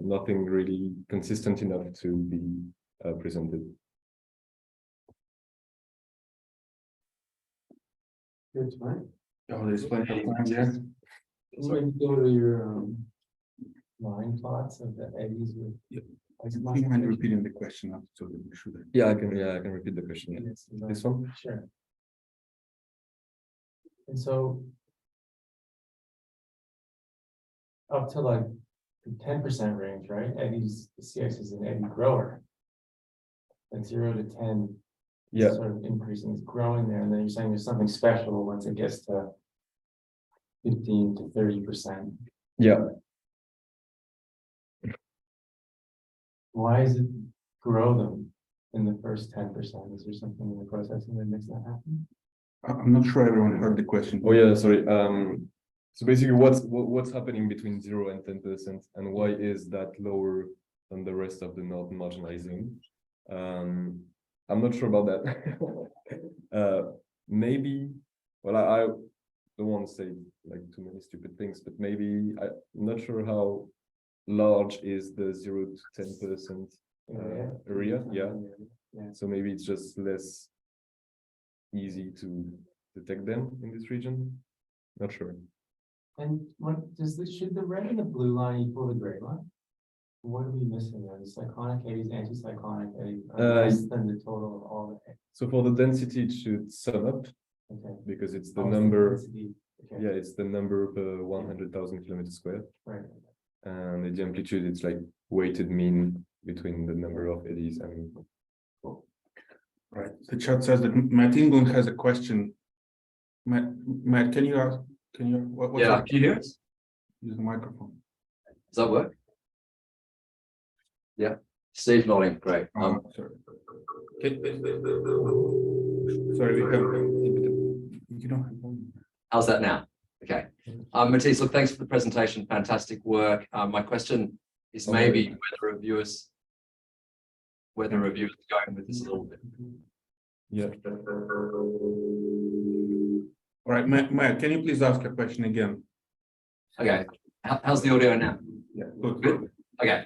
nothing really consistent enough to be presented. That's fine. Oh, there's plenty of time there. So you go to your line plots of the eddies with. Yep. Do you mind repeating the question so that we should? Yeah, I can repeat the question. Yeah. This one? Sure. And so up to like the 10% range, right? Eddies, the sea ice is an eddy grower. Like 0 to 10. Yeah. Sort of increasing, it's growing there, and then you're saying there's something special once it gets to 15 to 30%. Yeah. Why does it grow them in the first 10%? Is there something in the processing that makes that happen? I'm not sure everyone heard the question. Oh yeah, sorry. So basically, what's happening between 0 and 10%, and why is that lower than the rest of the northern marginalizing? I'm not sure about that. Maybe, well, I don't want to say like too many stupid things, but maybe I'm not sure how large is the 0 to 10% area. Yeah. So maybe it's just less easy to detect them in this region. Not sure. And what should the red and the blue line equal the gray line? What are we missing there? The cyclonic eddies, anticyclonic eddies are Uh, less than the total of all the. So for the density, it should sum up Okay. because it's the Oh, number. density. Okay. Yeah, it's the number per 100,000 kilometers squared. Right. And the amplitude, it's like weighted mean between the number of eddies and. Right, the chat says that Matt England has a question. Matt, can you ask, what's Yeah, your- can you hear us? use the microphone? Does that work? Yeah, Steve nodding, great. Sorry. Sorry, we have, you don't have volume. How's that now? Okay. Mattis, look, thanks for the presentation. Fantastic work. My question is maybe whether reviewers are going with this a little bit. Yeah. All right, Matt, can you please ask a question again? Okay. How's the audio now? Yeah, Good. Okay.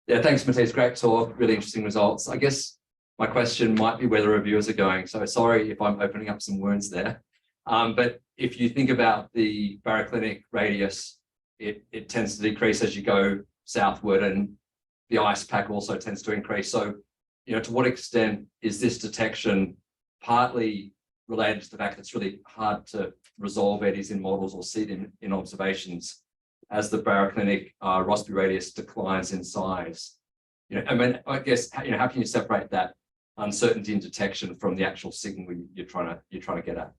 Yeah, thanks, Mattis. Great talk. Really interesting results. I guess my question might be where the reviewers are going. So sorry if I'm opening up some wounds there. But if you think about the baroclinic radius, it tends to decrease as you go southward, and the ice pack also tends to increase. So, you know, to what extent is this detection partly related to the fact that it's really hard to resolve eddies in models or see them in observations as the baroclinic Rossby radius declines in size? You know, I mean, I guess, you know, how can you separate that uncertainty in detection from the actual signal you're trying to get at?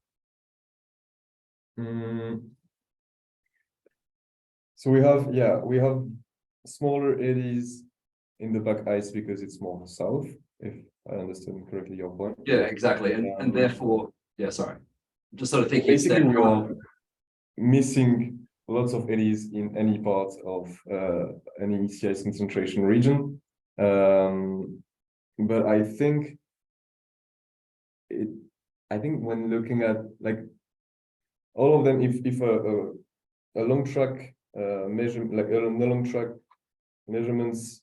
So we have smaller eddies in the back ice because it's more south, if I understand correctly your point. Yeah, exactly. And therefore, yeah, sorry. I'm just sort of thinking Basically, we are missing lots of eddies in any part of any sea ice concentration region. But I think when looking at like all of them, if a long track measurements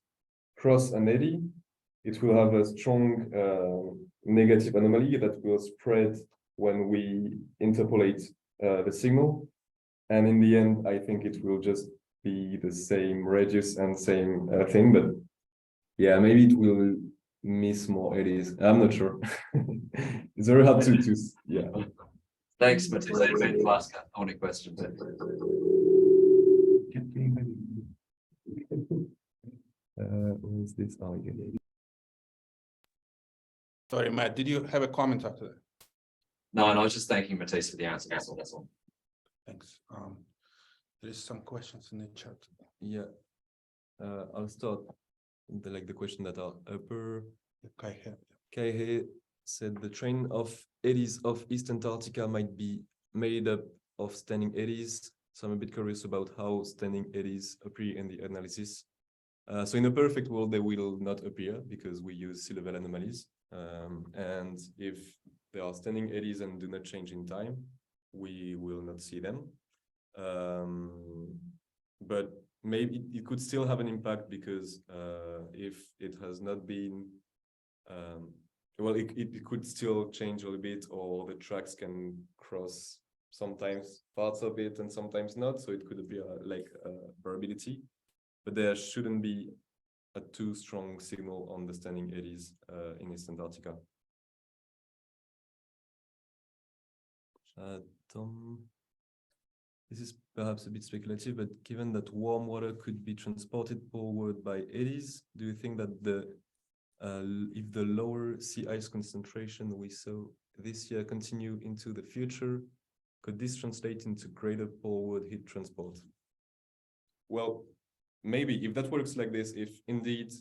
cross an eddy, it will have a strong negative anomaly that will spread when we interpolate the signal. And in the end, I think it will just be the same radius and same thing, but yeah, maybe it will miss more eddies. I'm not sure. It's very hard to yeah. Thanks, Mattis. I didn't mean to ask only questions. What is this? Oh, yeah. Sorry, Matt, did you have a comment after that? No, and I was just thanking Mattis for the answer. That's all. Thanks. There is some questions in the chat. Yeah. I'll start with the question that are upper. Kaihe said the train of eddies of East Antarctica might be made up of standing eddies. So I'm a bit curious about how standing eddies appear in the analysis. So in a perfect world, they will not appear because we use sea level anomalies. And if there are standing eddies and do not change in time, we will not see them. But maybe it could still have an impact because if it has not been, well, it could still change a little bit, or the tracks can cross sometimes parts of it and sometimes not. So it could be like a variability, but there shouldn't be a too strong signal on the standing eddies in East Antarctica. Tom, this is perhaps a bit speculative, but given that warm water could be transported forward by eddies, do you think that if the lower sea ice concentration we saw this year continue into the future, could this translate into greater forward heat transport? Well, maybe if that works like this, if indeed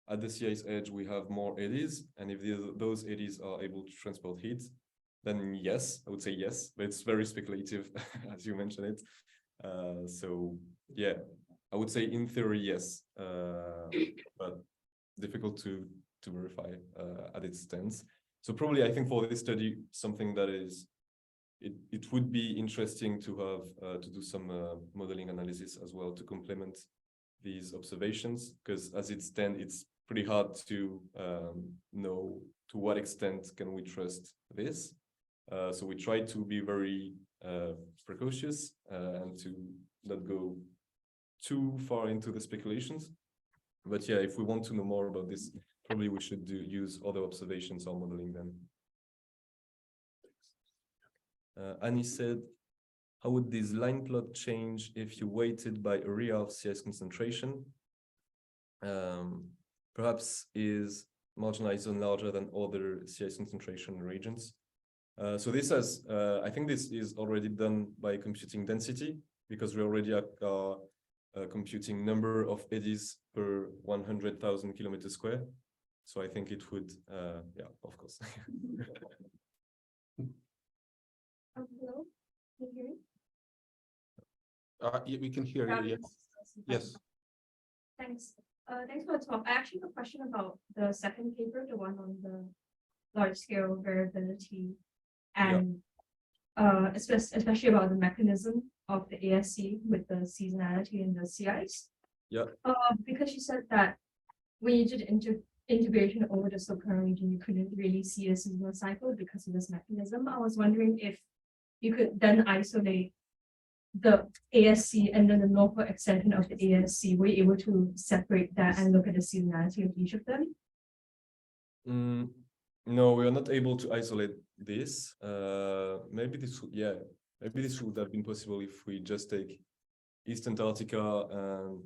at the sea ice edge we have more eddies, and if those eddies are able to transport heat, then yes, I would say yes, but it's very speculative as you mentioned it. So yeah, I would say in theory yes, but difficult to verify at its stance. So probably I think for this study, something that is it would be interesting to have to do some modeling analysis as well to complement these observations, because as it stands, it's pretty hard to know to what extent can we trust this. So we try to be very precautious and to not go too far into the speculations. But yeah, if we want to know more about this, probably we should use other observations or modeling them. Annie said, how would this line plot change if you weighted by area of CIS concentration? Perhaps is marginalized zone larger than other CIS concentration regions? So this has, I think this is already done by computing density, because we already are computing number of eddies per 100,000 kilometers square. So I think it would, yeah, of course. Hello, can you hear me? Yeah, we can hear you. Yes. Yes. Thanks. Thanks for the talk. I actually have a question about the second paper, the one on the large scale variability, and especially about the mechanism of the ASC with the seasonality and the CIs. Yeah. Because you said that when you did integration over the subcurrent region, you couldn't really see a seasonal cycle because of this mechanism. I was wondering if you could then isolate the ASC and then the northward extension of the ASC. Were you able to separate that and look at the seasonality of each of them? No, we are not able to isolate this. Maybe this would have been possible if we just take East Antarctica and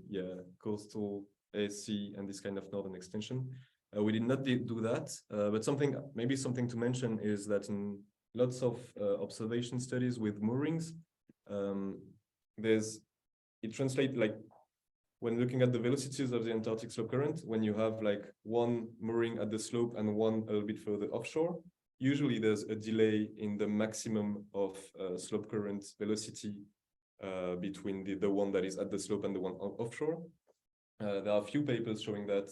coastal ASC and this kind of northern extension. We did not do that, but maybe something to mention is that in lots of observation studies with moorings, it translates like when looking at the velocities of the Antarctic slope current, when you have like one mooring at the slope and one a little bit further offshore, usually there's a delay in the maximum of slope current velocity between the one that is at the slope and the one offshore. There are a few papers showing that.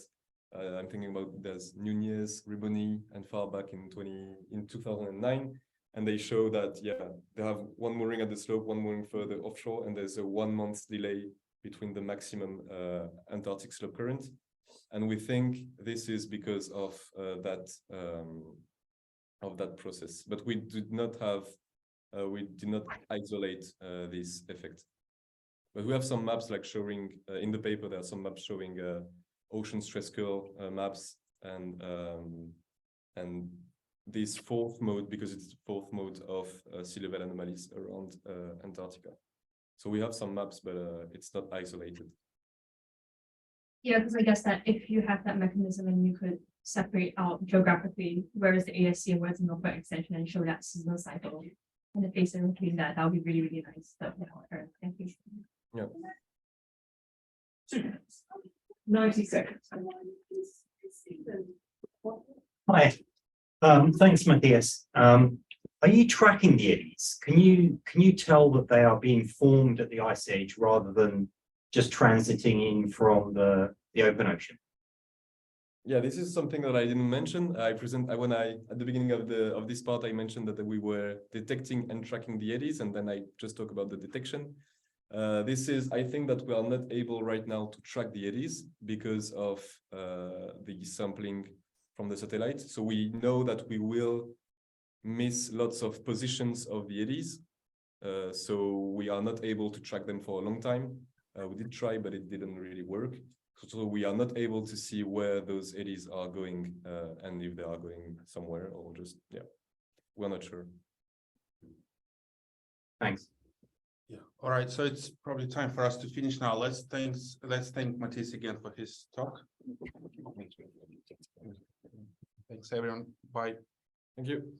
I'm thinking about there's Nunez, Riboni, and far back in 2009. And they show that, they have one mooring at the slope, one mooring further offshore, and there's a 1 month delay between the maximum Antarctic slope current. And we think this is because of that process. But we did not isolate this effect. But we have some maps like showing, in the paper, there are some maps showing ocean stress curl maps and this fourth mode, because it's the fourth mode of sea level anomalies around Antarctica. So we have some maps, but it's not isolated. Yeah, because I guess that if you have that mechanism and you could separate out geographically where is the ASC and where's the northward extension and show that seasonal cycle and the face in between that would be really, really nice. So, thank you. Yeah. 2 minutes. 90 seconds. Hi. Thanks, Mattis. Are you tracking the eddies? Can you tell that they are being formed at the ice age rather than just transiting in from the open ocean? Yeah, this is something that I didn't mention. At the beginning of this part, I mentioned that we were detecting and tracking the eddies, and then I just talk about the detection. I think that we are not able right now to track the eddies because of the sampling from the satellite. So we know that we will miss lots of positions of the eddies. So we are not able to track them for a long time. We did try, but it didn't really work. So we are not able to see where those eddies are going and if they are going somewhere or just, we're not sure. Thanks. Yeah. All right. So it's probably time for us to finish now. Let's thank Mattis again for his talk. Thanks everyone. Bye. Thank you.